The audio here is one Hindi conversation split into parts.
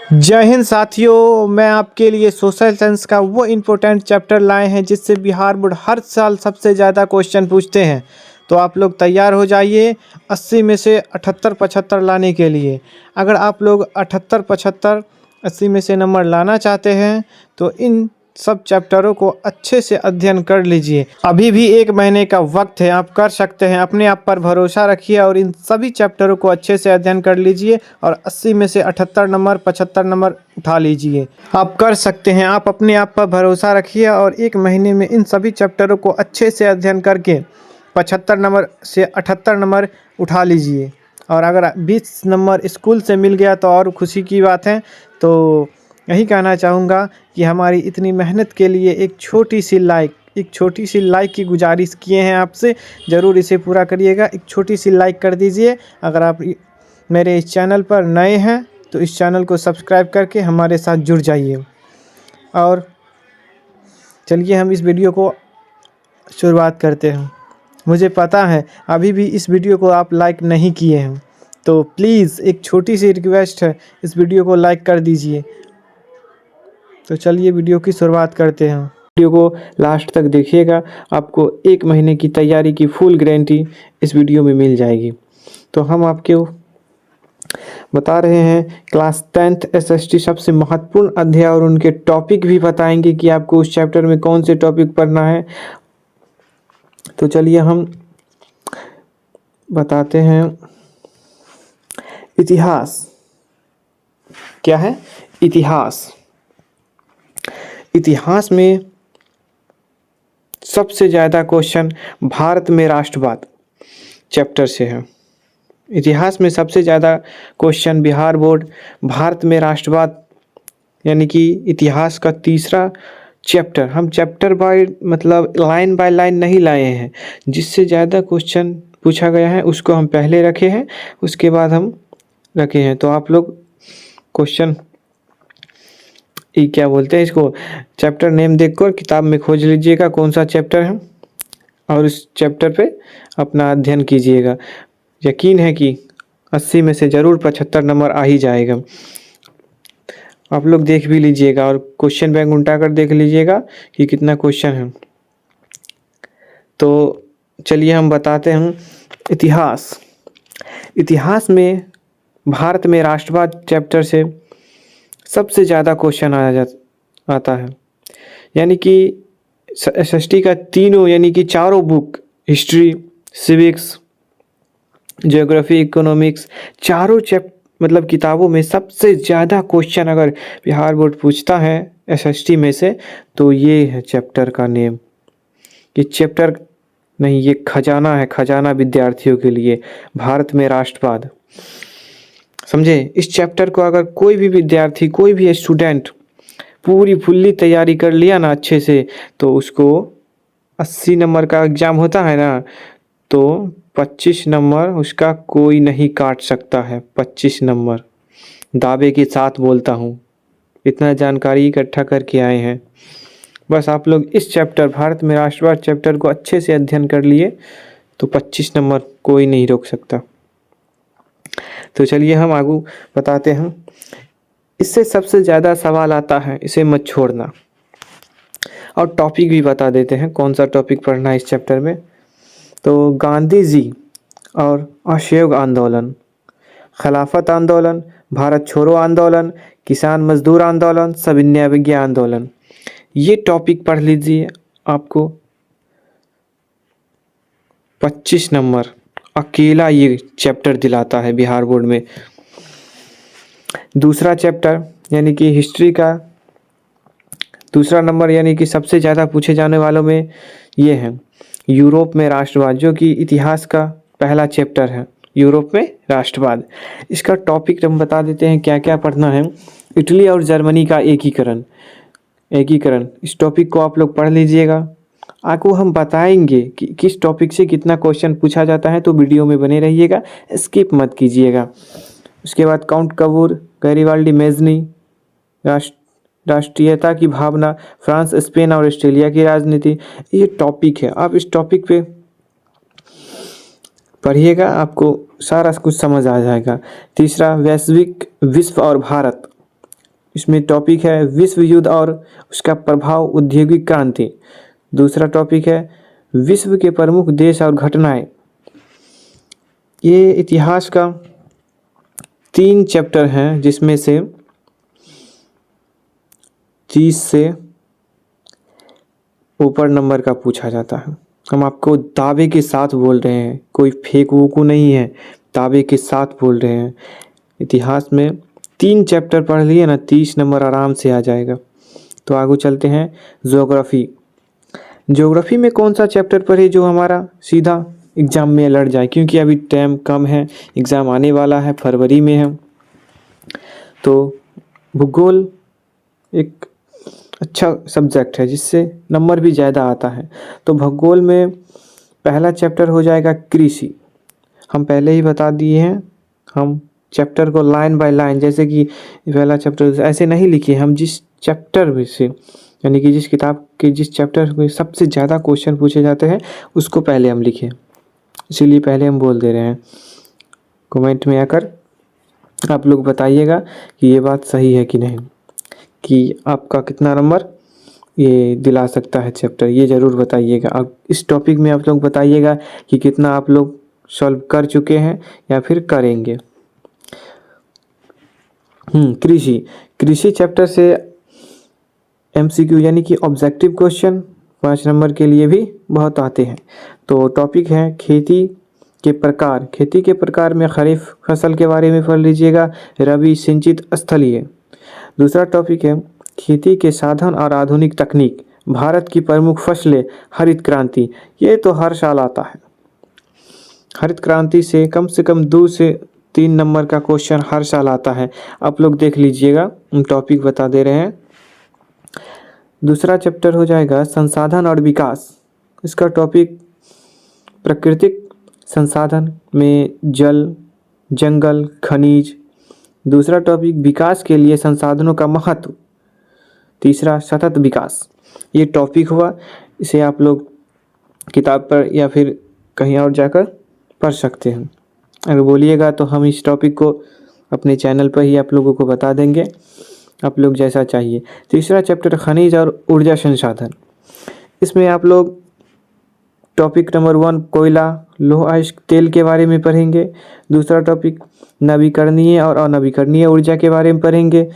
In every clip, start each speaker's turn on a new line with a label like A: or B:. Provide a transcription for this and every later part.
A: जय हिंद साथियों, मैं आपके लिए सोशल साइंस का वो इम्पोर्टेंट चैप्टर लाए हैं जिससे बिहार बोर्ड हर साल सबसे ज़्यादा क्वेश्चन पूछते हैं। तो आप लोग तैयार हो जाइए 80 में से 78 75 लाने के लिए। अगर आप लोग 78 75 80 में से नंबर लाना चाहते हैं तो इन सब चैप्टरों को अच्छे से अध्ययन कर लीजिए। अभी भी 1 महीने का वक्त है, आप कर सकते हैं। अपने आप पर भरोसा रखिए और इन सभी चैप्टरों को अच्छे से अध्ययन कर लीजिए और 80 में से 78 नंबर 75 नंबर उठा लीजिए। आप कर सकते हैं। आप अपने आप पर भरोसा रखिए और 1 महीने में इन सभी चैप्टरों को अच्छे से अध्ययन करके 75 नंबर से 78 नंबर उठा लीजिए। और अगर 20 नंबर स्कूल से मिल गया तो और खुशी की बात है। तो यही कहना चाहूँगा कि हमारी इतनी मेहनत के लिए एक छोटी सी लाइक की गुजारिश किए हैं आपसे। ज़रूर इसे पूरा करिएगा। एक छोटी सी लाइक कर दीजिए। अगर आप मेरे इस चैनल पर नए हैं तो इस चैनल को सब्सक्राइब करके हमारे साथ जुड़ जाइए। और चलिए हम इस वीडियो को शुरुआत करते हैं। मुझे पता है अभी भी इस वीडियो को आप लाइक नहीं किए हैं, तो प्लीज़ एक छोटी सी रिक्वेस्ट है, इस वीडियो को लाइक कर दीजिए। तो चलिए वीडियो की शुरुआत करते हैं। वीडियो को लास्ट तक देखिएगा, आपको 1 महीने की तैयारी की फुल गारंटी इस वीडियो में मिल जाएगी। तो हम आपको बता रहे हैं क्लास 10th एसएसटी सबसे महत्वपूर्ण अध्याय और उनके टॉपिक भी बताएंगे कि आपको उस चैप्टर में कौन से टॉपिक पढ़ना है। तो चलिए हम बताते हैं। इतिहास क्या है? इतिहास में सबसे ज़्यादा क्वेश्चन भारत में राष्ट्रवाद चैप्टर से है। इतिहास में सबसे ज़्यादा क्वेश्चन बिहार बोर्ड भारत में राष्ट्रवाद यानी कि इतिहास का तीसरा चैप्टर, हम चैप्टर बाय मतलब लाइन बाय लाइन नहीं लाए हैं। जिससे ज़्यादा क्वेश्चन पूछा गया है उसको हम पहले रखे हैं, उसके बाद हम रखे हैं। तो आप लोग क्वेश्चन ये क्या बोलते हैं इसको, चैप्टर नेम देखकर किताब में खोज लीजिएगा कौन सा चैप्टर है और उस चैप्टर पे अपना अध्ययन कीजिएगा। यकीन है कि 80 में से ज़रूर 75 नंबर आ ही जाएगा। आप लोग देख भी लीजिएगा और क्वेश्चन बैंक उल्टा कर देख लीजिएगा कि कितना क्वेश्चन है। तो चलिए हम बताते हैं इतिहास में भारत में राष्ट्रवाद चैप्टर से सबसे ज़्यादा क्वेश्चन आता है। यानी कि एसएसटी का तीनों यानी कि चारों book, history, civics, geography, economics, चारों मतलब किताबों में सबसे ज़्यादा क्वेश्चन अगर बिहार बोर्ड पूछता है एसएसटी में से तो ये है चैप्टर का नेम। ये चैप्टर नहीं, ये खजाना है, खजाना विद्यार्थियों के लिए, भारत में राष्ट्रवाद। समझे? इस चैप्टर को अगर कोई भी विद्यार्थी, कोई भी स्टूडेंट पूरी फुल्ली तैयारी कर लिया ना अच्छे से, तो उसको 80 नंबर का एग्ज़ाम होता है ना, तो 25 नंबर उसका कोई नहीं काट सकता है। 25 नंबर दावे के साथ बोलता हूँ, इतना जानकारी इकट्ठा करके आए हैं। बस आप लोग इस चैप्टर भारत में राष्ट्रवाद चैप्टर को अच्छे से अध्ययन कर लिए तो 25 नंबर कोई नहीं रोक सकता। तो चलिए हम आगे बताते हैं। इससे सबसे ज़्यादा सवाल आता है, इसे मत छोड़ना। और टॉपिक भी बता देते हैं कौन सा टॉपिक पढ़ना है इस चैप्टर में। तो गांधी जी और असहयोग आंदोलन, खिलाफत आंदोलन, भारत छोड़ो आंदोलन, किसान मजदूर आंदोलन, सविनय अवज्ञा आंदोलन, ये टॉपिक पढ़ लीजिए। आपको 25 नंबर अकेला ये चैप्टर दिलाता है बिहार बोर्ड में। दूसरा चैप्टर यानी कि हिस्ट्री का दूसरा नंबर यानी कि सबसे ज़्यादा पूछे जाने वालों में ये है यूरोप में राष्ट्रवाद, जो कि इतिहास का पहला चैप्टर है, यूरोप में राष्ट्रवाद। इसका टॉपिक हम बता देते हैं क्या क्या पढ़ना है। इटली और जर्मनी का एकीकरण, इस टॉपिक को आप लोग पढ़ लीजिएगा। आपको हम बताएंगे कि किस टॉपिक से कितना क्वेश्चन पूछा जाता है, तो वीडियो में बने रहिएगा, स्किप मत कीजिएगा। उसके बाद काउंट कबूर, गैरिबाल्डी मेजनी, राष्ट्रीयता की भावना, फ्रांस, स्पेन और ऑस्ट्रेलिया की राजनीति, ये टॉपिक है। आप इस टॉपिक पे पढ़िएगा, आपको सारा कुछ समझ आ जाएगा। तीसरा विश्व और भारत, इसमें टॉपिक है विश्व युद्ध और उसका प्रभाव औद्योगिक क्रांति। दूसरा टॉपिक है विश्व के प्रमुख देश और घटनाएं। ये इतिहास का 3 चैप्टर हैं जिसमें से 30 से ऊपर नंबर का पूछा जाता है। हम आपको दावे के साथ बोल रहे हैं, कोई फेक वूकू नहीं है, दावे के साथ बोल रहे हैं। इतिहास में 3 चैप्टर पढ़ लिए ना, 30 नंबर आराम से आ जाएगा। तो आगे चलते हैं ज्योग्राफी। ज्योग्राफी में कौन सा चैप्टर पढ़े जो हमारा सीधा एग्ज़ाम में लड़ जाए, क्योंकि अभी टाइम कम है, एग्ज़ाम आने वाला है, फरवरी में है। तो भूगोल एक अच्छा सब्जेक्ट है जिससे नंबर भी ज़्यादा आता है। तो भूगोल में पहला चैप्टर हो जाएगा कृषि। हम पहले ही बता दिए हैं, हम चैप्टर को लाइन बाय लाइन, जैसे कि पहला चैप्टर ऐसे नहीं लिखे, हम जिस चैप्टर में से यानी कि जिस किताब के जिस चैप्टर में सबसे ज़्यादा क्वेश्चन पूछे जाते हैं उसको पहले हम लिखें, इसीलिए पहले हम बोल दे रहे हैं। कमेंट में आकर आप लोग बताइएगा कि ये बात सही है कि नहीं, कि आपका कितना नंबर ये दिला सकता है चैप्टर, ये ज़रूर बताइएगा। अब इस टॉपिक में आप लोग बताइएगा कि कितना आप लोग सॉल्व कर चुके हैं या फिर करेंगे। कृषि चैप्टर से MCQ यानी कि ऑब्जेक्टिव क्वेश्चन 5 नंबर के लिए भी बहुत आते हैं। तो टॉपिक है खेती के प्रकार। खेती के प्रकार में खरीफ फसल के बारे में पढ़ लीजिएगा, रबी, सिंचित, स्थलीय। दूसरा टॉपिक है खेती के साधन और आधुनिक तकनीक, भारत की प्रमुख फसलें, हरित क्रांति। ये तो हर साल आता है। हरित क्रांति से कम 2 से 3 नंबर का क्वेश्चन हर साल आता है, आप लोग देख लीजिएगा, टॉपिक बता दे रहे हैं। दूसरा चैप्टर हो जाएगा संसाधन और विकास। इसका टॉपिक प्राकृतिक संसाधन में जल, जंगल, खनिज। दूसरा टॉपिक विकास के लिए संसाधनों का महत्व। तीसरा सतत विकास। ये टॉपिक हुआ, इसे आप लोग किताब पर या फिर कहीं और जाकर पढ़ सकते हैं। अगर बोलिएगा तो हम इस टॉपिक को अपने चैनल पर ही आप लोगों को बता देंगे, आप लोग जैसा चाहिए। तीसरा चैप्टर खनिज और ऊर्जा संसाधन। इसमें आप लोग टॉपिक नंबर 1 कोयला, लौह अयस्क तेल के बारे में पढ़ेंगे। दूसरा टॉपिक नवीकरणीय और अनवीकरणीय ऊर्जा के बारे में पढ़ेंगे।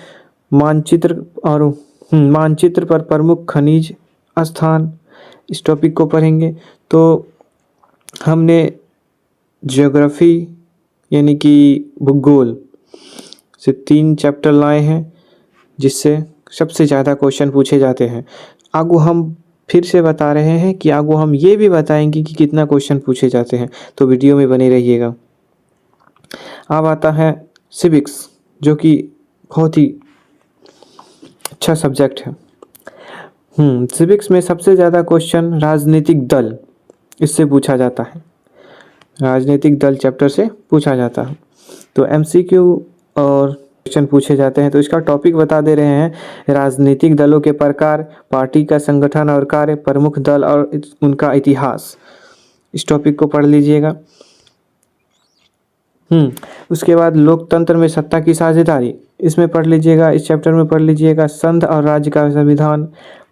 A: मानचित्र पर प्रमुख खनिज स्थान, इस टॉपिक को पढ़ेंगे। तो हमने ज्योग्राफी यानी कि भूगोल से 3 चैप्टर लाए हैं जिससे सबसे ज़्यादा क्वेश्चन पूछे जाते हैं। आगू हम फिर से बता रहे हैं कि आगू हम ये भी बताएंगे कि कितना क्वेश्चन पूछे जाते हैं, तो वीडियो में बने रहिएगा। अब आता है सिविक्स, जो कि बहुत ही अच्छा सब्जेक्ट है। सिविक्स में सबसे ज़्यादा क्वेश्चन राजनीतिक दल, इससे पूछा जाता है। राजनीतिक दल चैप्टर से पूछा जाता है। तो MCQ और क्वेश्चन पूछे जाते हैं। तो इसका टॉपिक बता दे रहे हैं, राजनीतिक दलों के प्रकार, पार्टी का संगठन और कार्य, प्रमुख दल और उनका इतिहास। इस टॉपिक को पढ़ लीजिएगा। उसके बाद लोकतंत्र में सत्ता की साझेदारी, इसमें पढ़ लीजिएगा, इस चैप्टर में पढ़ लीजिएगा। संघ और राज्य का संविधान,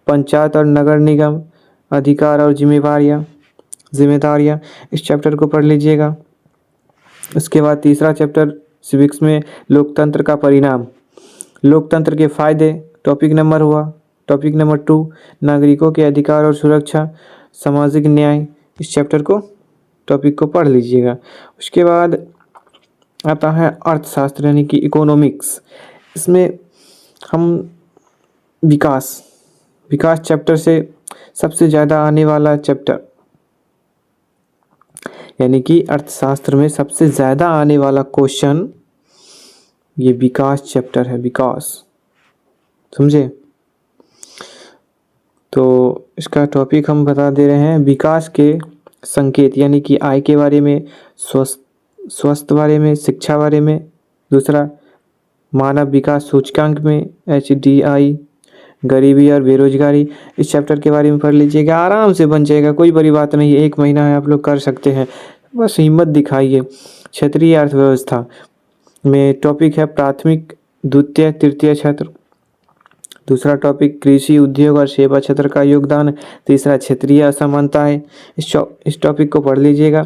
A: पंचायत और नगर निगम, अधिकार और जिम्मेदारियाँ, इस चैप्टर को पढ़ लीजिएगा। उसके बाद तीसरा चैप्टर सिविक्स में लोकतंत्र का परिणाम, लोकतंत्र के फायदे, टॉपिक नंबर 2 नागरिकों के अधिकार और सुरक्षा, सामाजिक न्याय, इस चैप्टर को टॉपिक को पढ़ लीजिएगा। उसके बाद आता है अर्थशास्त्र यानी कि इकोनॉमिक्स। इसमें हम विकास चैप्टर से सबसे ज़्यादा आने वाला चैप्टर यानी कि अर्थशास्त्र में सबसे ज़्यादा आने वाला क्वेश्चन ये विकास चैप्टर है, विकास, समझे। तो इसका टॉपिक हम बता दे रहे हैं, विकास के संकेत यानी कि आय के बारे में, स्वास्थ्य बारे में, शिक्षा बारे में। दूसरा मानव विकास सूचकांक में HDI, गरीबी और बेरोजगारी, इस चैप्टर के बारे में पढ़ लीजिएगा, आराम से बन जाएगा, कोई बड़ी बात नहीं है, 1 महीना है, आप लोग कर सकते हैं, बस हिम्मत दिखाइए। क्षेत्रीय अर्थव्यवस्था में टॉपिक है प्राथमिक, द्वितीय, तृतीय क्षेत्र, दूसरा टॉपिक कृषि उद्योग और सेवा क्षेत्र का योगदान। तीसरा क्षेत्रीय असमानता है। इस टॉपिक को पढ़ लीजिएगा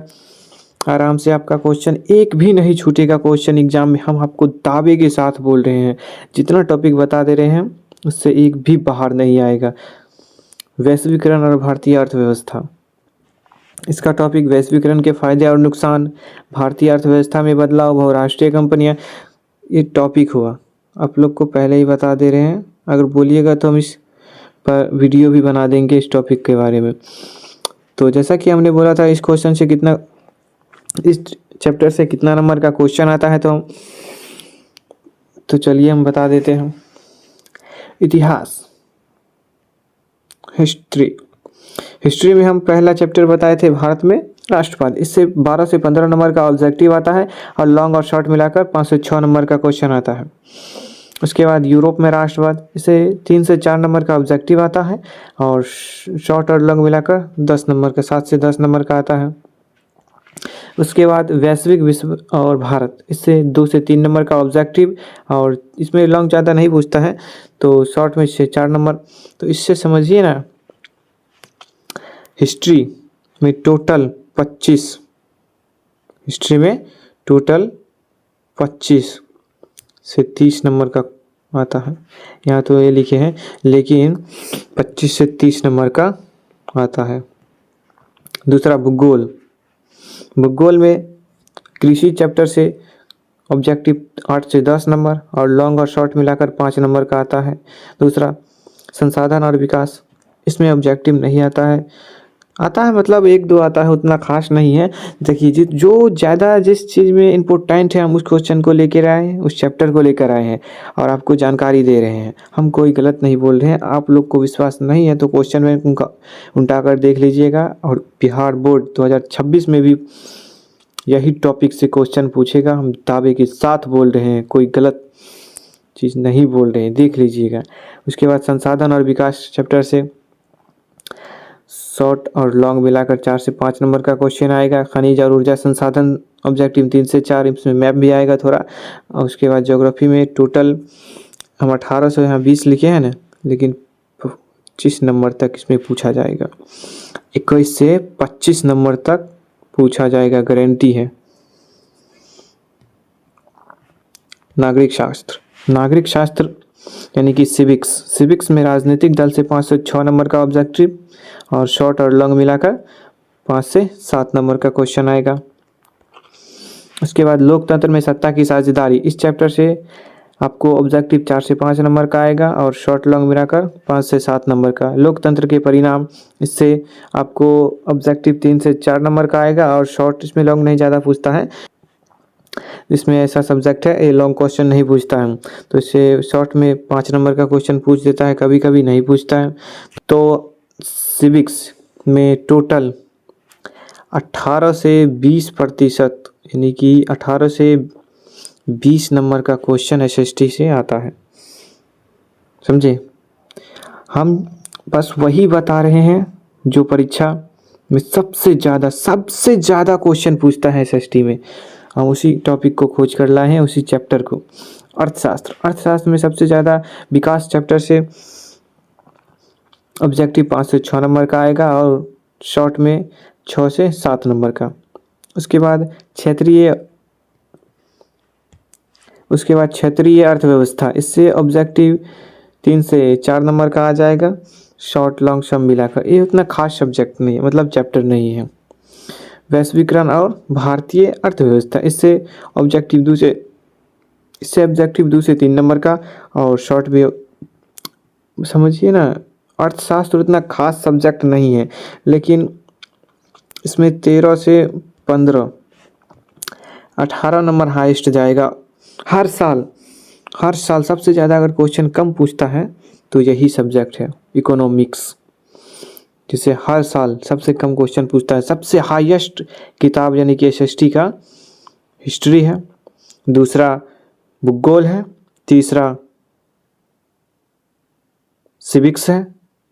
A: आराम से। आपका क्वेश्चन एक भी नहीं छूटेगा क्वेश्चन एग्जाम में, हम आपको दावे के साथ बोल रहे हैं। जितना टॉपिक बता दे रहे हैं उससे एक भी बाहर नहीं आएगा। वैश्वीकरण और भारतीय अर्थव्यवस्था, इसका टॉपिक वैश्वीकरण के फायदे और नुकसान, भारतीय अर्थव्यवस्था में बदलाव, बहुराष्ट्रीय कंपनियां, ये टॉपिक हुआ। आप लोग को पहले ही बता दे रहे हैं, अगर बोलिएगा तो हम इस पर वीडियो भी बना देंगे इस टॉपिक के बारे में। तो जैसा कि हमने बोला था इस क्वेश्चन से कितना, इस चैप्टर से कितना नंबर का क्वेश्चन आता है, तो चलिए हम बता देते हैं। इतिहास, हिस्ट्री में हम पहला चैप्टर बताए थे भारत में राष्ट्रवाद। इससे 12 से 15 नंबर का ऑब्जेक्टिव आता है और लॉन्ग और शॉर्ट मिलाकर 5 से 6 नंबर का क्वेश्चन आता है। उसके बाद यूरोप में राष्ट्रवाद, इससे 3 से 4 नंबर का ऑब्जेक्टिव आता है और शॉर्ट और लॉन्ग मिलाकर 10 नंबर का, 7 से 10 नंबर का आता है। उसके बाद वैश्विक विश्व और भारत, इससे 2 से 3 नंबर का ऑब्जेक्टिव और इसमें लॉन्ग ज़्यादा नहीं पूछता है, तो शॉर्ट में इससे 4 नंबर। तो इससे समझिए ना, हिस्ट्री में टोटल 25, हिस्ट्री में टोटल 25 से 30 नंबर का आता है। यहाँ तो ये लिखे हैं, लेकिन 25 से 30 नंबर का आता है। दूसरा भूगोल में कृषि चैप्टर से ऑब्जेक्टिव 8 से 10 नंबर और लॉन्ग और शॉर्ट मिलाकर 5 नंबर का आता है। दूसरा संसाधन और विकास, इसमें ऑब्जेक्टिव नहीं आता है मतलब 1-2 आता है, उतना खास नहीं है। देखिए जो ज़्यादा जिस चीज़ में इम्पोर्टेंट है हम उस क्वेश्चन को लेकर आए हैं, उस चैप्टर को लेकर आए हैं और आपको जानकारी दे रहे हैं। हम कोई गलत नहीं बोल रहे हैं। आप लोग को विश्वास नहीं है तो क्वेश्चन में उनका उल्टा कर देख लीजिएगा। और बिहार बोर्ड 2026 में भी यही टॉपिक से क्वेश्चन पूछेगा, हम दावे के साथ बोल रहे हैं, कोई गलत चीज़ नहीं बोल रहे हैं, देख लीजिएगा। उसके बाद संसाधन और विकास चैप्टर से शॉर्ट और लॉन्ग मिलाकर 4 से 5 नंबर का क्वेश्चन आएगा। खनिज और ऊर्जा संसाधन ऑब्जेक्टिव 3 से 4, इसमें मैप भी आएगा थोड़ा। और उसके बाद ज्योग्राफी में टोटल हम 1800 यहाँ 20 लिखे हैं ना, लेकिन 25 नंबर तक इसमें पूछा जाएगा। 21 से 25 नंबर तक पूछा जाएगा, गारंटी है। नागरिक शास्त्र यानी कि सिविक्स में राजनीतिक दल से 5 से 6 नंबर का ऑब्जेक्टिव और शॉर्ट और लॉन्ग मिलाकर 5 से 7 नंबर का क्वेश्चन आएगा। उसके बाद लोकतंत्र में सत्ता की साझेदारी, इस चैप्टर से आपको ऑब्जेक्टिव 4 से 5 नंबर का आएगा और शॉर्ट लॉन्ग मिलाकर 5 से 7 नंबर का। लोकतंत्र के परिणाम, इससे आपको ऑब्जेक्टिव 3 से 4 नंबर का आएगा और शॉर्ट, इसमें लॉन्ग नहीं ज़्यादा पूछता है। इसमें ऐसा सब्जेक्ट है, ये लॉन्ग क्वेश्चन नहीं पूछता है, तो इससे शॉर्ट में 5 नंबर का क्वेश्चन पूछ देता है, कभी कभी नहीं पूछता है। तो सिविक्स में टोटल 18 से 20% यानी कि 18 से 20 नंबर का क्वेश्चन एसएसटी से आता है, समझे। हम बस वही बता रहे हैं जो परीक्षा में सबसे ज़्यादा क्वेश्चन पूछता है एसएसटी में। हम उसी टॉपिक को खोज कर लाए हैं, उसी चैप्टर को। अर्थशास्त्र में सबसे ज़्यादा विकास चैप्टर से ऑब्जेक्टिव 5 से 6 नंबर का आएगा और शॉर्ट में 6 से 7 नंबर का। उसके बाद क्षेत्रीय अर्थव्यवस्था, इससे ऑब्जेक्टिव 3 से 4 नंबर का आ जाएगा, शॉर्ट लॉन्ग सम मिलाकर। ये उतना खास सब्जेक्ट नहीं है, मतलब चैप्टर नहीं है। वैश्वीकरण और भारतीय अर्थव्यवस्था, इससे ऑब्जेक्टिव 2 से 3 नंबर का और शॉर्ट भी, समझिए ना। अर्थशास्त्र उतना खास सब्जेक्ट नहीं है, लेकिन इसमें 13 से 15, 18 नंबर हाईएस्ट जाएगा हर साल सबसे ज़्यादा अगर क्वेश्चन कम पूछता है तो यही सब्जेक्ट है, इकोनॉमिक्स, जिसे हर साल सबसे कम क्वेश्चन पूछता है। सबसे हाईएस्ट किताब यानी कि एसएसटी का हिस्ट्री है, दूसरा भूगोल है, तीसरा सिविक्स है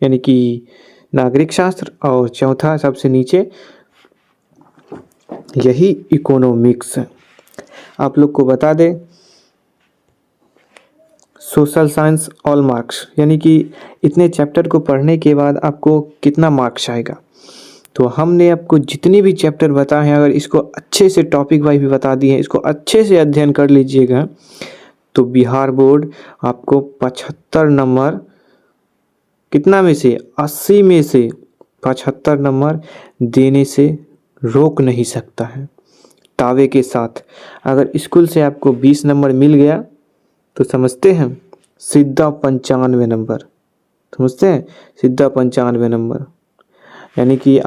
A: यानी कि नागरिक शास्त्र, और चौथा सबसे नीचे यही इकोनॉमिक्स है। आप लोग को बता दें सोशल साइंस ऑल मार्क्स, यानी कि इतने चैप्टर को पढ़ने के बाद आपको कितना मार्क्स आएगा। तो हमने आपको जितने भी चैप्टर बताए हैं, अगर इसको अच्छे से टॉपिक वाइज भी बता दिए हैं, इसको अच्छे से अध्ययन कर लीजिएगा तो बिहार बोर्ड आपको 75 नंबर, कितना में से 80 में से 75 नंबर देने से रोक नहीं सकता है दावे के साथ। अगर स्कूल से आपको 20 नंबर मिल गया तो समझते हैं सीधा 95 नंबर, समझते हैं सीधा 95 नंबर, यानी कि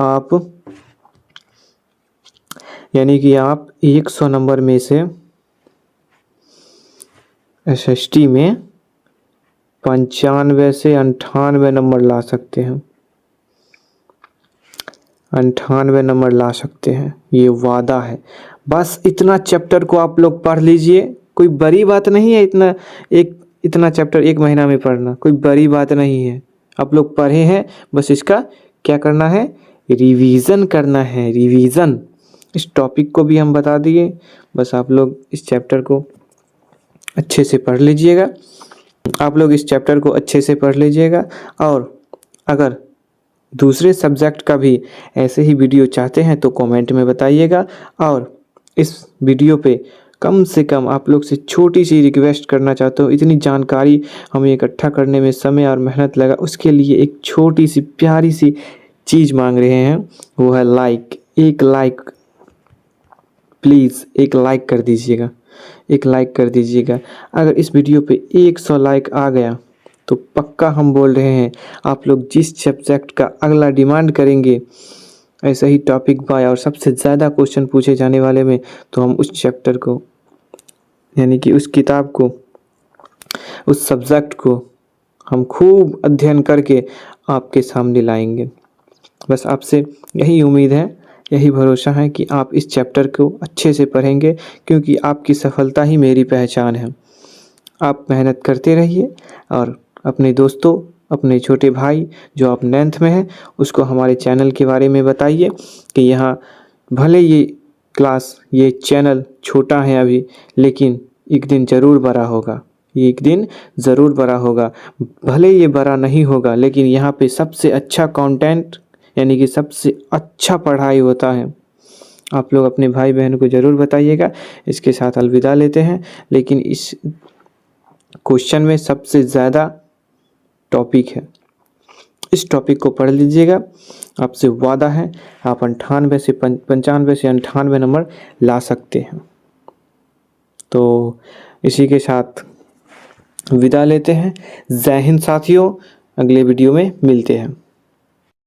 A: आप 100 नंबर में से SST में 95 से 98 नंबर ला सकते हैं, 98 नंबर ला सकते हैं, ये वादा है। बस इतना चैप्टर को आप लोग पढ़ लीजिए, कोई बड़ी बात नहीं है। इतना चैप्टर 1 महीना में पढ़ना कोई बड़ी बात नहीं है। आप लोग पढ़े हैं, बस इसका क्या करना है, रिवीजन करना है, रिवीजन। इस टॉपिक को भी हम बता दिए, बस आप लोग इस चैप्टर को अच्छे से पढ़ लीजिएगा। और अगर दूसरे सब्जेक्ट का भी ऐसे ही वीडियो चाहते हैं तो कमेंट में बताइएगा। और इस वीडियो पे कम से कम आप लोग से छोटी सी रिक्वेस्ट करना चाहता हूँ, इतनी जानकारी हमें इकट्ठा करने में समय और मेहनत लगा, उसके लिए एक छोटी सी प्यारी सी चीज़ मांग रहे हैं, वो है लाइक। एक लाइक प्लीज़, एक लाइक कर दीजिएगा, एक लाइक कर दीजिएगा। अगर इस वीडियो पे 100 लाइक आ गया तो पक्का हम बोल रहे हैं, आप लोग जिस सब्जेक्ट का अगला डिमांड करेंगे ऐसा ही टॉपिक बाय और सबसे ज़्यादा क्वेश्चन पूछे जाने वाले में, तो हम उस चैप्टर को, यानी कि उस किताब को, उस सब्जेक्ट को हम खूब अध्ययन करके आपके सामने लाएंगे। बस आपसे यही उम्मीद है, यही भरोसा है कि आप इस चैप्टर को अच्छे से पढ़ेंगे, क्योंकि आपकी सफलता ही मेरी पहचान है। आप मेहनत करते रहिए और अपने दोस्तों, अपने छोटे भाई जो आप 9th में हैं, उसको हमारे चैनल के बारे में बताइए कि यहाँ भले ये चैनल छोटा है अभी, लेकिन एक दिन ज़रूर बड़ा होगा, ये एक दिन ज़रूर बड़ा होगा। भले ये बड़ा नहीं होगा, लेकिन यहाँ पे सबसे अच्छा कंटेंट, यानी कि सबसे अच्छा पढ़ाई होता है। आप लोग अपने भाई बहन को ज़रूर बताइएगा। इसके साथ अलविदा लेते हैं, लेकिन इस क्वेश्चन में सबसे ज़्यादा टॉपिक है, इस टॉपिक को पढ़ लीजिएगा। आपसे वादा है आप 95 से 98 नंबर ला सकते हैं। तो इसी के साथ विदा लेते हैं। जय हिंद साथियों, अगले वीडियो में मिलते हैं।